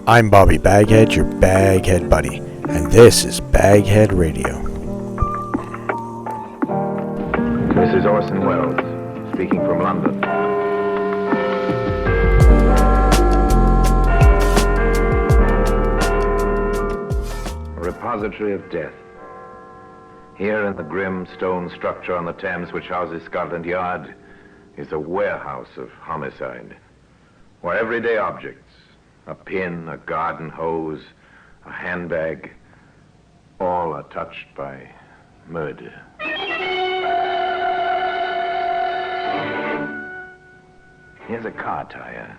I'm Bobby BagHead, your BagHead buddy, and this is BagHead Radio. This is Orson Welles, speaking from London. A repository of death. Here in the grim stone structure on the Thames which houses Scotland Yard is a warehouse of homicide, where everyday objects, a pin, a garden hose, a handbag, all are touched by murder. Here's a car tire.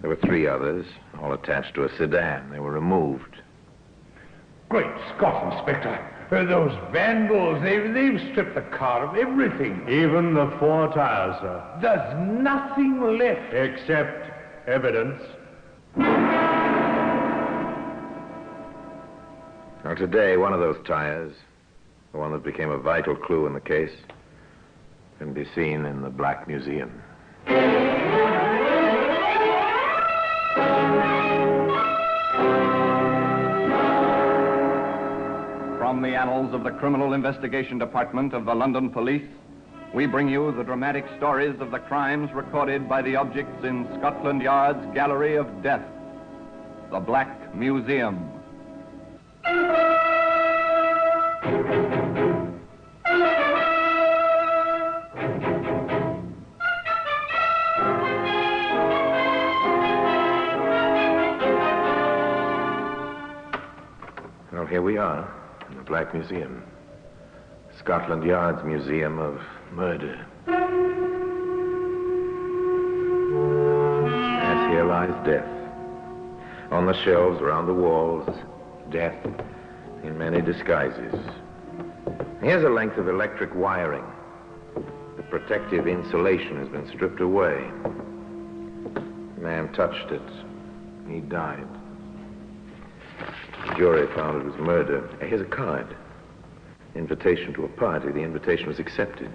There were 3 others, all attached to a sedan. They were removed. Great Scott, Inspector. Those vandals, they've stripped the car of everything. Even the 4 tires, sir. There's nothing left. Except evidence. Well, today, one of those tires, the one that became a vital clue in the case, can be seen in the Black Museum. From the annals of the Criminal Investigation Department of the London Police, we bring you the dramatic stories of the crimes recorded by the objects in Scotland Yard's Gallery of Death, the Black Museum. Well, here we are, in the Black Museum. Scotland Yard's Museum of Murder. Yes, here lies death. On the shelves, around the walls, death in many disguises. Here's a length of electric wiring. The protective insulation has been stripped away. The man touched it. He died. The jury found it was murder. Here's a card. Invitation to a party. The invitation was accepted.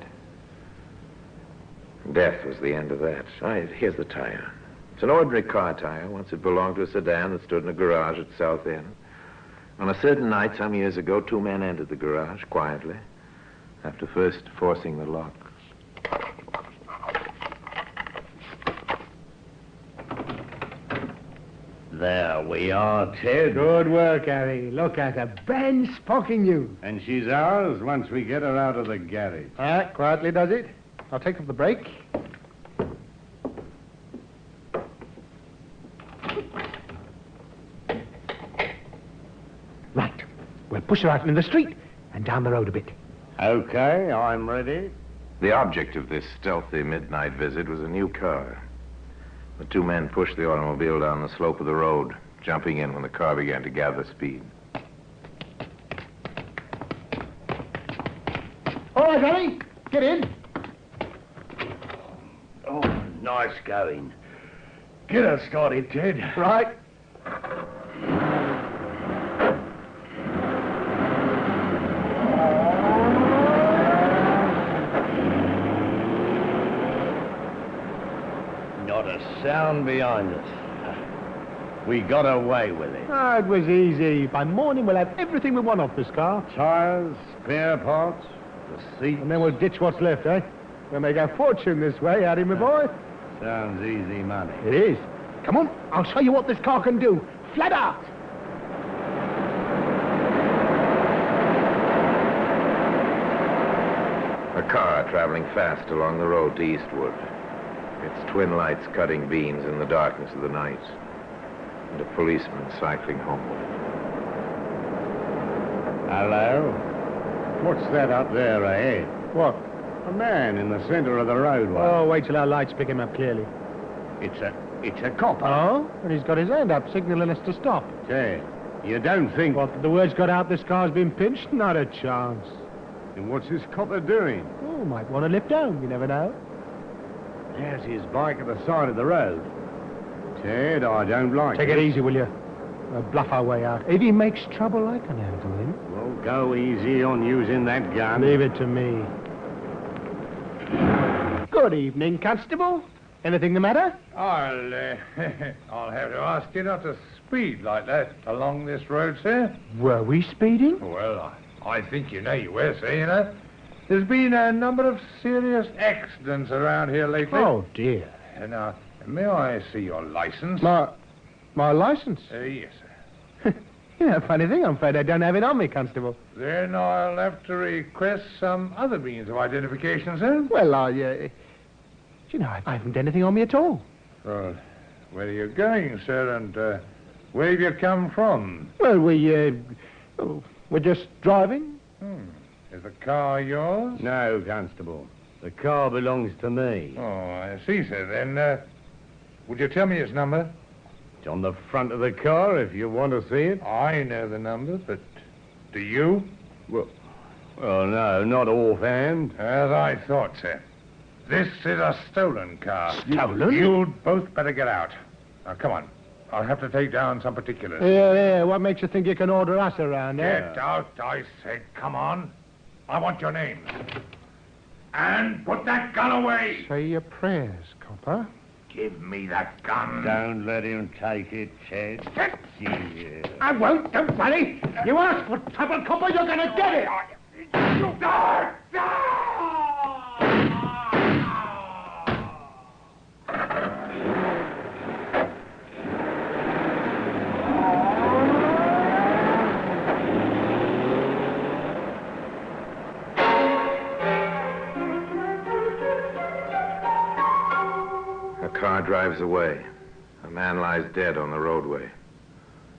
Death was the end of that. Here's the tire. It's an ordinary car tire. Once it belonged to a sedan that stood in a garage at South End. On a certain night some years ago, 2 men entered the garage quietly, after first forcing the lock. There we are, Ted. Good work, Harry. Look at her. Brand sparking you. And she's ours once we get her out of the garage. Quietly does it. I'll take off the brake. Right. We'll push her out in the street and down the road a bit. Okay, I'm ready. The object of this stealthy midnight visit was a new car. The 2 men pushed the automobile down the slope of the road, jumping in when the car began to gather speed. All right, Harry. Get in. Oh, nice going. Get her started, Ted. Right. Not a sound behind us. We got away with it. It was easy. By morning, we'll have everything we want off this car. Tires, spare parts, the seat. And then we'll ditch what's left, eh? We'll make our fortune this way, Harry, my boy. Sounds easy money. It is. Come on, I'll show you what this car can do. Flat out. A car traveling fast along the road to Eastwood. Its twin lights cutting beams in the darkness of the night. And a policeman cycling homeward. Hello? What's that up there ahead? What? A man in the center of the roadway. Oh, wait till our lights pick him up clearly. It's a copper. Oh? And he's got his hand up, signaling us to stop. Ted, you don't think... What, the word's got out this car's been pinched? Not a chance. And what's this copper doing? Oh, might want to lift down, you never know. There's his bike at the side of the road. Ted, I don't like Take it easy, will you? We'll bluff our way out. If he makes trouble, I can handle him. Well, go easy on using that gun. Leave it to me. Good evening, Constable. Anything the matter? I'll have to ask you not to speed like that along this road, sir. Were we speeding? Well, I think you know you were, sir, you know. There's been a number of serious accidents around here lately. Oh, dear. Now, may I see your license? My license? Yes, sir. You know, funny thing, I'm afraid I don't have it on me, Constable. Then I'll have to request some other means of identification, sir. Well, you know, I haven't anything on me at all. Well, where are you going, sir, and where have you come from? Well, we're just driving. Is the car yours? No, Constable. The car belongs to me. Oh, I see, sir. Then, would you tell me its number? It's on the front of the car if you want to see it. I know the number, but do you? Well, no, not offhand. As I thought, sir. This is a stolen car. Stolen? You'd both better get out. Now, come on. I'll have to take down some particulars. Yeah, what makes you think you can order us around, eh? Get out, I said. Come on. I want your names. And put that gun away. Say your prayers, copper. Give me that gun. Don't let him take it, Ted. Yeah. I won't, don't worry. You ask for trouble, copper, you're gonna get it. A car drives away. A man lies dead on the roadway.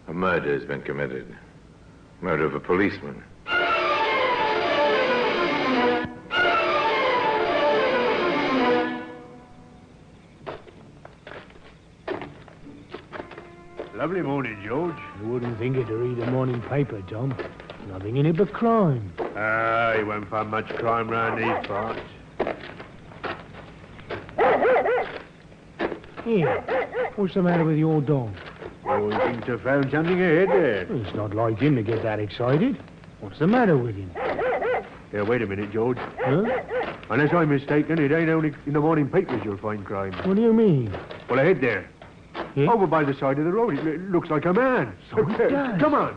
A murder has been committed. Murder of a policeman. Lovely morning, George. You wouldn't think it to read a morning paper, Tom. Nothing in it but crime. You won't find much crime round these parts. Here, what's the matter with your dog? Oh, he seems to have found something ahead there. Well, it's not like him to get that excited. What's the matter with him? Yeah, wait a minute, George. Huh? Unless I'm mistaken, it ain't only in the morning papers you'll find crime. What do you mean? Well, ahead there. Yeah? Over by the side of the road. It looks like a man. So it does. Come on.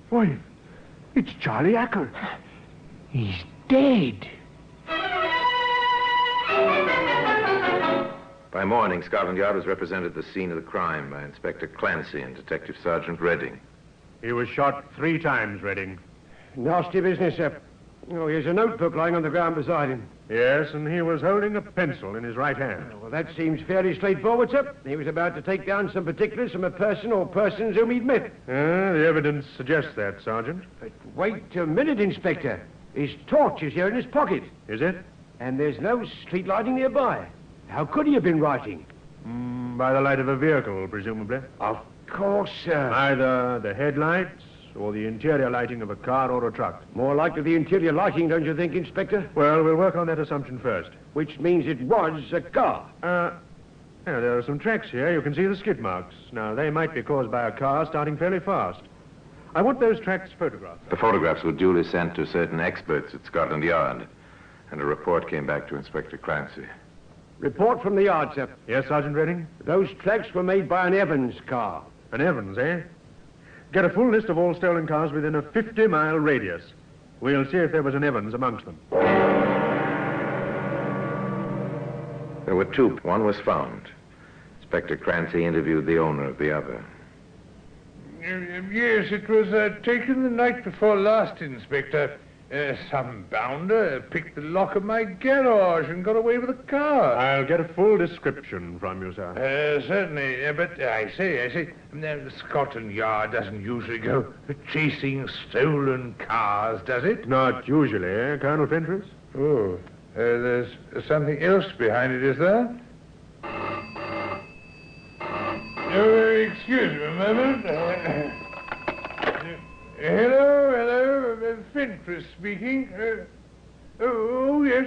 Why, it's Charlie Acker. He's dead. By morning, Scotland Yard was represented at the scene of the crime by Inspector Clancy and Detective Sergeant Redding. He was shot 3 times, Redding. Nasty business, sir. Oh, here's a notebook lying on the ground beside him. Yes, and he was holding a pencil in his right hand. Well, that seems fairly straightforward, sir. He was about to take down some particulars from a person or persons whom he'd met. The evidence suggests that, Sergeant. But wait a minute, Inspector. His torch is here in his pocket. Is it? And there's no street lighting nearby. How could he have been writing? By the light of a vehicle, presumably. Of course, sir. Either the headlights or the interior lighting of a car or a truck. More likely the interior lighting, don't you think, Inspector? Well, we'll work on that assumption first. Which means it was a car. Yeah, there are some tracks here. You can see the skid marks. Now, they might be caused by a car starting fairly fast. I want those tracks photographed. The photographs were duly sent to certain experts at Scotland Yard, and a report came back to Inspector Clancy. Report from the yard, sir. Yes, Sergeant Redding? Those tracks were made by an Evans car. An Evans, eh? Get a full list of all stolen cars within a 50-mile radius. We'll see if there was an Evans amongst them. There were 2. One was found. Inspector Clancy interviewed the owner of the other. Yes, it was taken the night before last, Inspector. Some bounder picked the lock of my garage and got away with the car. I'll get a full description from you, sir. Certainly, but I say, Scotland Yard doesn't usually go chasing stolen cars, does it? Not usually, eh, Colonel Fentress? Oh, there's something else behind it, is there? Excuse me a moment. Hello, Fentress speaking. Yes,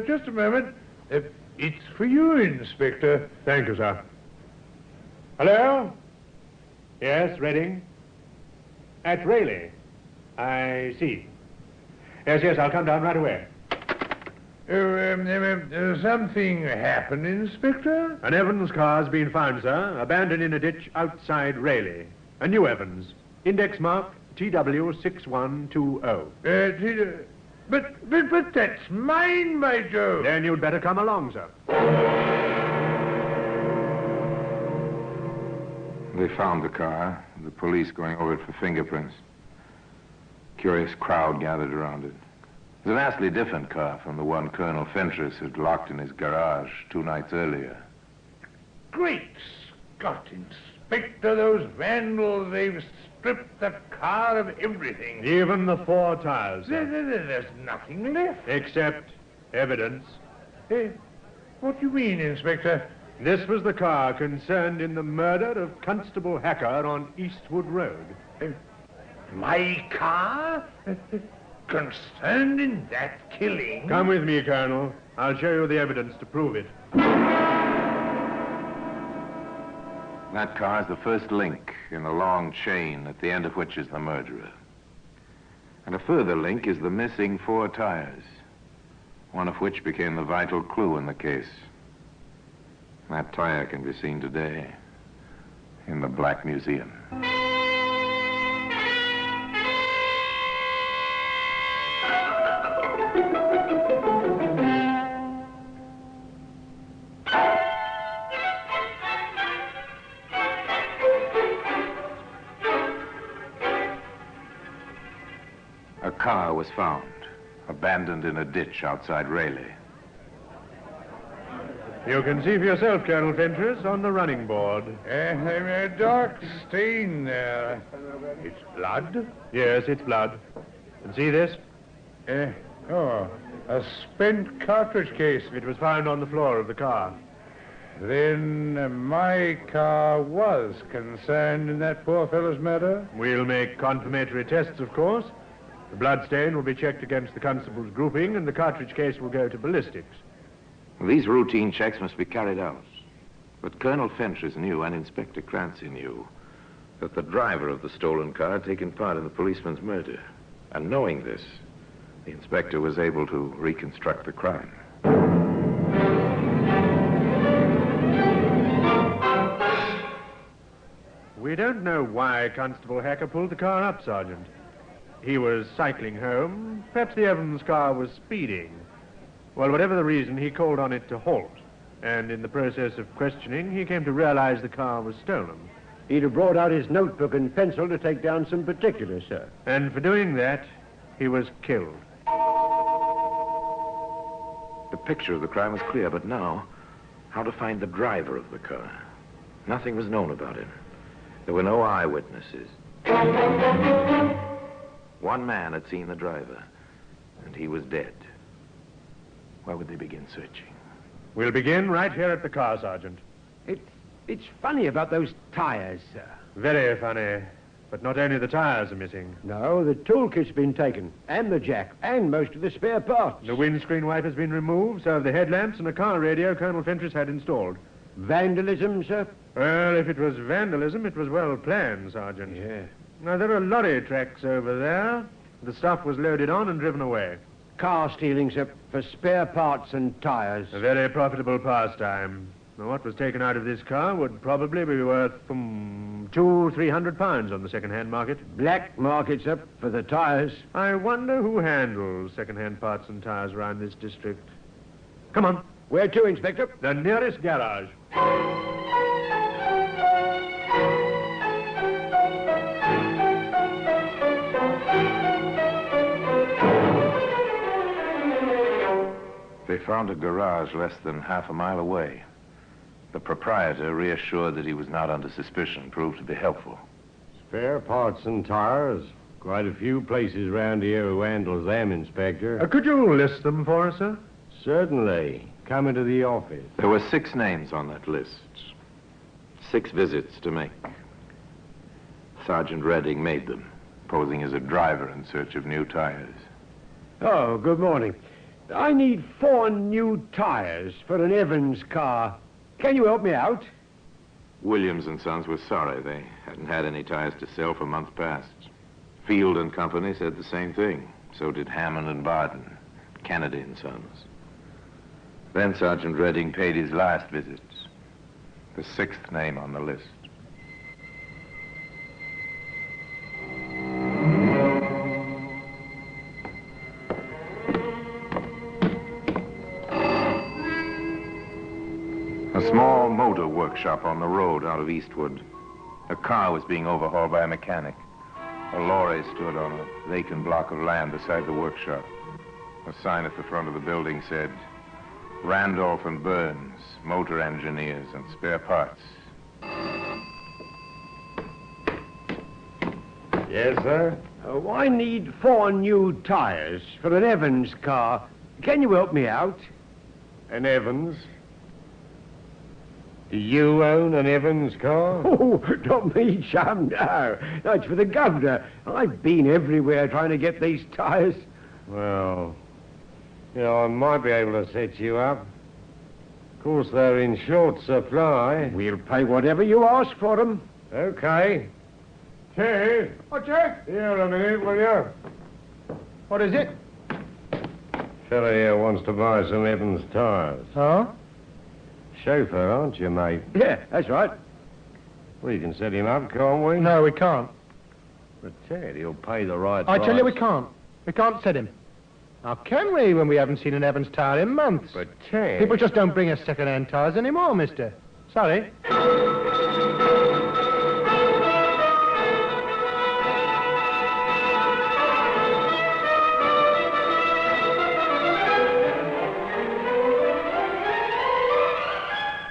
just a moment. It's for you, Inspector. Thank you, sir. Hello? Yes, Redding? At Raleigh. I see. Yes, I'll come down right away. Something happened, Inspector? An Evans car's been found, sir, abandoned in a ditch outside Raleigh. A new Evans. Index mark TW6120. But that's mine, by Jove. Then you'd better come along, sir. They found the car, the police going over it for fingerprints. Curious crowd gathered around it. It was a vastly different car from the one Colonel Fentress had locked in his garage 2 nights earlier. Great Scott, Inspector, those vandals, they've stripped the car of everything. Even the 4 tires, sir. There's nothing left. Except evidence. What do you mean, Inspector? This was the car concerned in the murder of Constable Hacker on Eastwood Road. My car? Concerned in that killing? Come with me, Colonel. I'll show you the evidence to prove it. That car is the first link in a long chain at the end of which is the murderer. And a further link is the missing 4 tires, one of which became the vital clue in the case. That tire can be seen today in the Black Museum. A car was found, abandoned in a ditch outside Raleigh. You can see for yourself, Colonel Fentress, on the running board. A dark stain there. It's blood? Yes, it's blood. And see this? A spent cartridge case. It was found on the floor of the car. Then my car was concerned in that poor fellow's murder? We'll make confirmatory tests, of course. The blood stain will be checked against the constable's grouping, and the cartridge case will go to ballistics. These routine checks must be carried out. But Colonel Fentress knew, and Inspector Clancy knew, that the driver of the stolen car had taken part in the policeman's murder. And knowing this, the inspector was able to reconstruct the crime. We don't know why Constable Hacker pulled the car up, Sergeant. He was cycling home. Perhaps the Evans car was speeding. Well, whatever the reason, he called on it to halt. And in the process of questioning, he came to realize the car was stolen. He'd have brought out his notebook and pencil to take down some particulars, sir. And for doing that, he was killed. The picture of the crime was clear, but now, how to find the driver of the car? Nothing was known about him. There were no eyewitnesses. One man had seen the driver, and he was dead. Where would they begin searching? We'll begin right here at the car, Sergeant. It's funny about those tires, sir. Very funny. But not only the tires are missing. No, the toolkit's been taken, and the jack, and most of the spare parts. The windscreen wiper's been removed, so have the headlamps and a car radio Colonel Fentress had installed. Vandalism, sir? Well, if it was vandalism, it was well planned, Sergeant. Yeah. Now, there are lorry tracks over there. The stuff was loaded on and driven away. Car stealing, sir, for spare parts and tires. A very profitable pastime. Now, what was taken out of this car would probably be worth £200-300 on the second-hand market. Black market, sir, for the tires. I wonder who handles second-hand parts and tires around this district. Come on. Where to, Inspector? The nearest garage. They found a garage less than half a mile away. The proprietor, reassured that he was not under suspicion, proved to be helpful. Spare parts and tires. Quite a few places round here who handles them, Inspector. Could you list them for us, sir? Certainly. Come into the office. There were 6 names on that list. 6 visits to make. Sergeant Redding made them, posing as a driver in search of new tires. Oh, good morning. I need 4 new tires for an Evans car. Can you help me out? Williams and Sons was sorry. They hadn't had any tires to sell for months past. Field and Company said the same thing. So did Hammond and Barton, Kennedy and Sons. Then Sergeant Redding paid his last visit, the 6th name on the list. A small motor workshop on the road out of Eastwood. A car was being overhauled by a mechanic. A lorry stood on a vacant block of land beside the workshop. A sign at the front of the building said, Randolph and Burns, motor engineers and spare parts. Yes, sir? I need 4 new tires for an Evans car. Can you help me out? An Evans? Do you own an Evans car? Oh, not me, chum, no. That's for the governor. I've been everywhere trying to get these tires. Well, I might be able to set you up. Of course, they're in short supply. We'll pay whatever you ask for them. Okay. Ted, What's that? here a minute, will you? What is it? Fella here wants to buy some Evans tires. Huh? Chauffeur, aren't you, mate? Yeah, that's right. We can set him up, can't we? No, we can't. But Ted, he'll pay the right I price. tell you we can't. We can't set him. How can we when we haven't seen an Evans tire in months? But Ted... People just don't bring us second-hand tires anymore, mister. Sorry.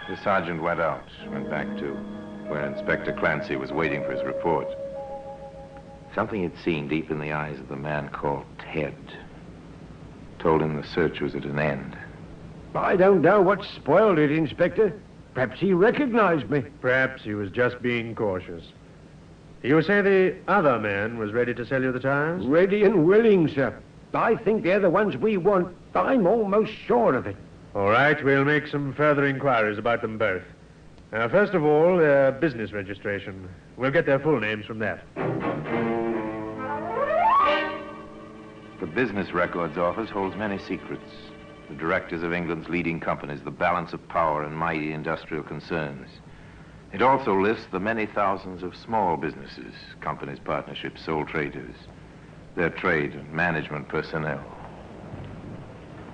The sergeant went back to where Inspector Clancy was waiting for his report. Something he'd seen deep in the eyes of the man called Ted told him the search was at an end. I don't know what spoiled it, Inspector. Perhaps he recognized me. Perhaps he was just being cautious. You say the other man was ready to sell you the tires? Ready and willing, sir. I think they're the ones we want. I'm almost sure of it. All right, we'll make some further inquiries about them both. First of all, their business registration. We'll get their full names from that. The Business Records Office holds many secrets. The directors of England's leading companies, the balance of power and mighty industrial concerns. It also lists the many thousands of small businesses, companies, partnerships, sole traders, their trade and management personnel.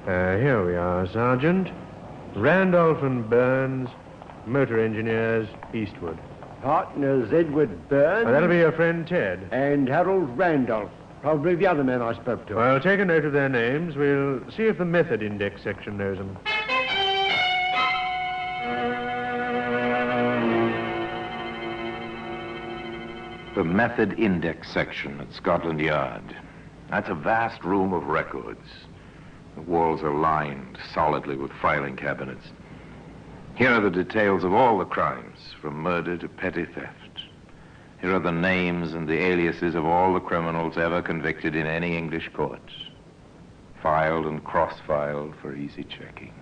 Here we are, Sergeant. Randolph and Burns, motor engineers, Eastwood. Partners Edward Burns. That'll be your friend Ted. And Harold Randolph. Probably the other man I spoke to. Well, take a note of their names. We'll see if the method index section knows them. The method index section at Scotland Yard. That's a vast room of records. The walls are lined solidly with filing cabinets. Here are the details of all the crimes, from murder to petty theft. Here are the names and the aliases of all the criminals ever convicted in any English courts. Filed and cross-filed for easy checking.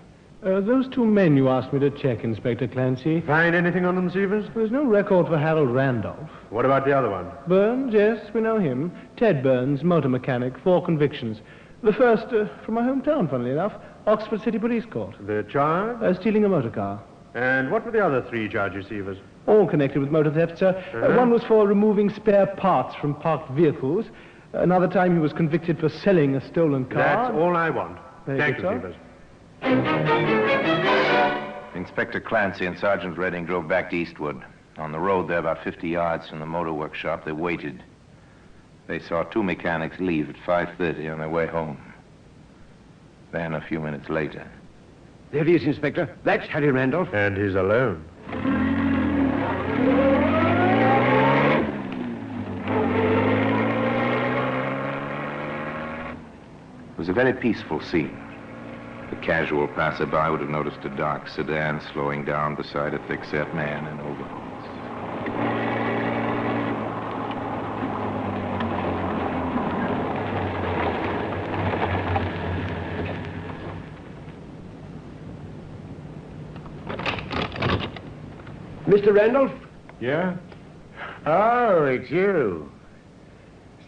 Those 2 men you asked me to check, Inspector Clancy. Find anything on them, Stevens? There's no record for Harold Randolph. What about the other one? Burns, yes, we know him. Ted Burns, motor mechanic, 4 convictions. The first, from my hometown, funnily enough, Oxford City Police Court. The charge? Stealing a motor car. And what were the other 3 charge receivers? All connected with motor theft, sir. One was for removing spare parts from parked vehicles. Another time he was convicted for selling a stolen car. That's all I want. Thank you, good, sir. Stevens. Inspector Clancy and Sergeant Redding drove back to Eastwood. On the road there, about 50 yards from the motor workshop, they waited. They saw 2 mechanics leave at 5:30 on their way home. Then, a few minutes later... There he is, Inspector. That's Harry Randolph. And he's alone. It was a very peaceful scene. The casual passerby would have noticed a dark sedan slowing down beside a thick-set man in overalls. Mr. Randolph? Yeah? Oh, it's you.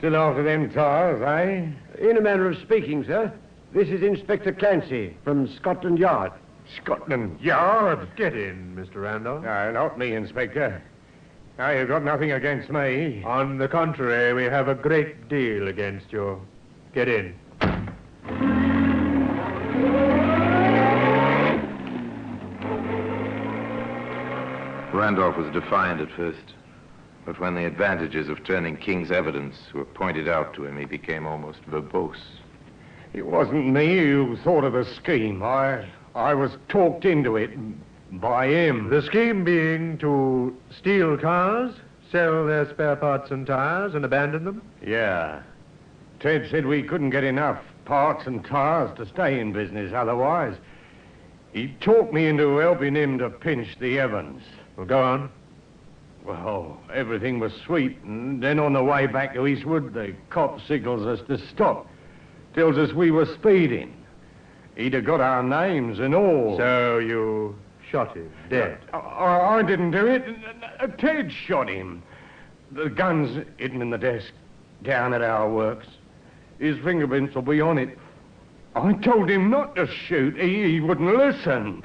Still after them tires, eh? In a manner of speaking, sir. This is Inspector Clancy from Scotland Yard. Scotland Yard? Get in, Mr. Randolph. No, not me, Inspector. No, you've got nothing against me. On the contrary, we have a great deal against you. Get in. Randolph was defiant at first, but when the advantages of turning King's evidence were pointed out to him, he became almost verbose. It wasn't me who thought of the scheme. I was talked into it by him. The scheme being to steal cars, sell their spare parts and tires, and abandon them? Yeah. Ted said we couldn't get enough parts and tires to stay in business otherwise. He talked me into helping him to pinch the Evans. Well, go on. Well, everything was sweet, and then on the way back to Eastwood, the cop signals us to stop. Tells us we were speeding. He'd have got our names and all. So you shot him dead? I didn't do it. Ted shot him. The gun's hidden in the desk down at our works. His fingerprints will be on it. I told him not to shoot. He wouldn't listen.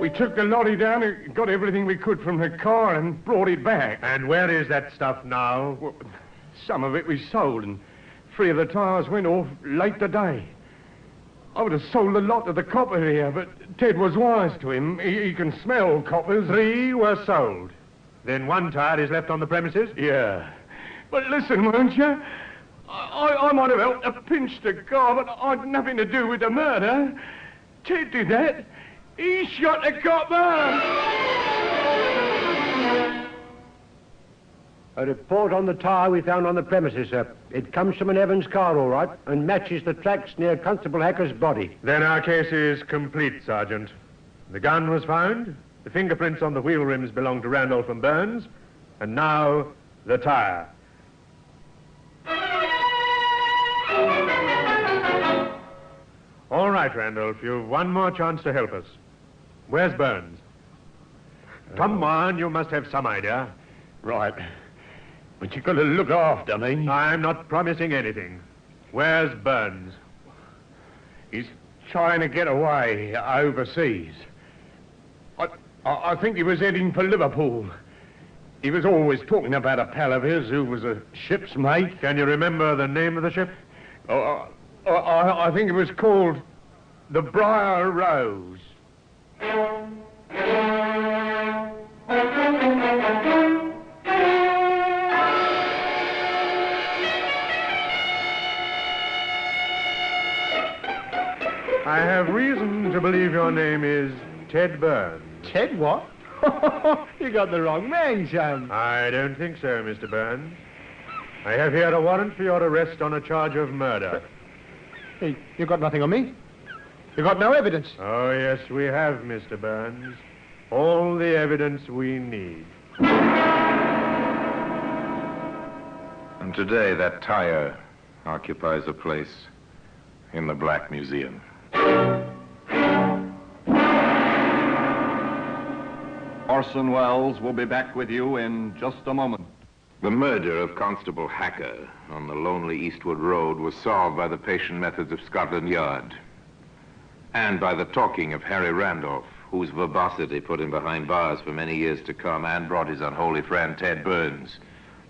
We took the lorry down and got everything we could from the car and brought it back. And where is that stuff now? Well, some of it we sold, and 3 of the tires went off late today. I would have sold a lot to the copper here, but Ted was wise to him. He can smell coppers. 3 were sold. Then 1 tire is left on the premises? Yeah. But listen, won't you? I might have helped to pinch the car, but I'd nothing to do with the murder. Ted did that. He shot the copper! A report on the tyre we found on the premises, sir. It comes from an Evans car, all right, and matches the tracks near Constable Hacker's body. Then our case is complete, Sergeant. The gun was found, the fingerprints on the wheel rims belong to Randolph and Burns, and now the tyre. All right, Randolph, you've one more chance to help us. Where's Burns? Come on, you must have some idea. Right. But you've got to look after me. I'm not promising anything. Where's Burns? He's trying to get away overseas. I think he was heading for Liverpool. He was always talking about a pal of his who was a ship's mate. Can you remember the name of the ship? I think it was called the Briar Rose. I have reason to believe your name is Ted Burns. Ted what? You got the wrong man, Sam. I don't think so, Mr. Burns. I have here a warrant for your arrest on a charge of murder. Hey, you got nothing on me? You got no evidence. Oh, yes, we have, Mr. Burns. All the evidence we need. And today, that tire occupies a place in the Black Museum. Orson Welles will be back with you in just a moment. The murder of Constable Hacker on the lonely Eastwood Road was solved by the patient methods of Scotland Yard and by the talking of Harry Randolph, whose verbosity put him behind bars for many years to come and brought his unholy friend Ted Burns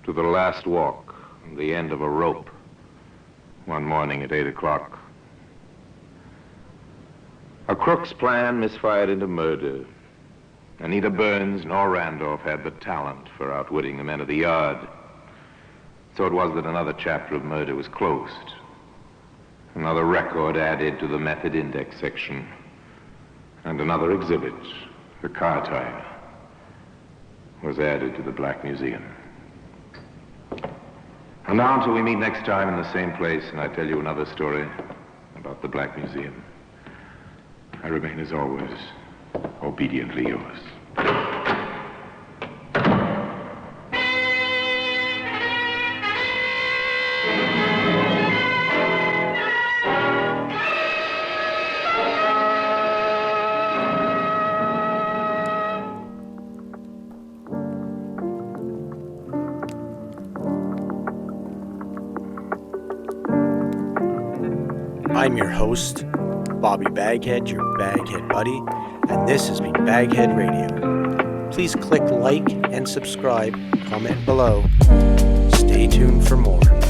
to the last walk and the end of a rope one morning at 8 o'clock. A crook's plan misfired into murder, and neither Burns nor Randolph had the talent for outwitting the men of the yard. So it was that another chapter of murder was closed. Another record added to the method index section. And another exhibit, the car tire, was added to the Black Museum. And now until we meet next time in the same place and I tell you another story about the Black Museum, I remain as always obediently yours. I'm your host, Bobby BagHead, your BagHead buddy, and this has been BagHead Radio. Please click like and subscribe, comment below. Stay tuned for more.